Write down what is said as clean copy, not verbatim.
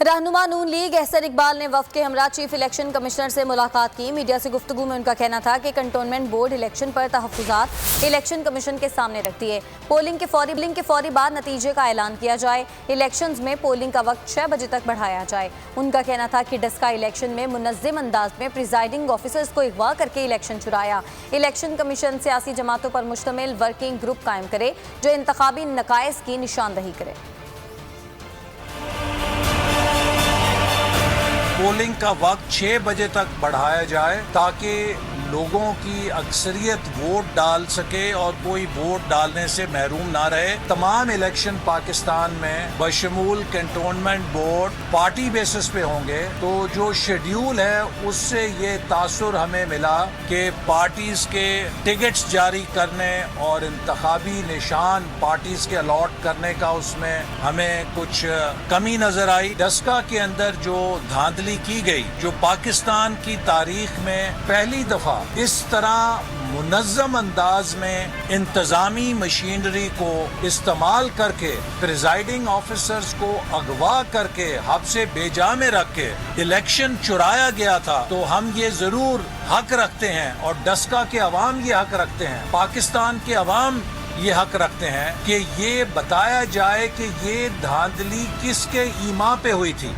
رہنما نون لیگ احسن اقبال نے وفد کے ہمراہ چیف الیکشن کمشنر سے ملاقات کی۔ میڈیا سے گفتگو میں ان کا کہنا تھا کہ کنٹونمنٹ بورڈ الیکشن پر تحفظات الیکشن کمیشن کے سامنے رکھتی ہے۔ پولنگ کے فوری بعد نتیجے کا اعلان کیا جائے۔ الیکشنز میں پولنگ کا وقت 6 بجے تک بڑھایا جائے۔ ان کا کہنا تھا کہ ڈسکا الیکشن میں منظم انداز میں پریزائڈنگ آفیسرز کو اغوا کر کے الیکشن چرایا۔ الیکشن کمیشن سیاسی جماعتوں پر مشتمل ورکنگ گروپ قائم کرے جو انتخابی نقائص کی نشاندہی کرے۔ پولنگ کا وقت 6 بجے تک بڑھایا جائے تاکہ لوگوں کی اکثریت ووٹ ڈال سکے اور کوئی ووٹ ڈالنے سے محروم نہ رہے۔ تمام الیکشن پاکستان میں بشمول کنٹونمنٹ بورڈ پارٹی بیسس پہ ہوں گے، تو جو شیڈیول ہے اس سے یہ تاثر ہمیں ملا کہ پارٹیز کے ٹکٹس جاری کرنے اور انتخابی نشان پارٹیز کے الاٹ کرنے کا اس میں ہمیں کچھ کمی نظر آئی۔ ڈسکا کے اندر جو دھاندلی کی گئی، جو پاکستان کی تاریخ میں پہلی دفعہ اس طرح منظم انداز میں انتظامی مشینری کو استعمال کر کے پریزائڈنگ آفیسرز کو اغوا کر کے حبس بے جا میں رکھ کے الیکشن چرایا گیا تھا، تو ہم یہ ضرور حق رکھتے ہیں اور ڈسکا کے عوام یہ حق رکھتے ہیں، پاکستان کے عوام یہ حق رکھتے ہیں کہ یہ بتایا جائے کہ یہ دھاندلی کس کے ایما پہ ہوئی تھی۔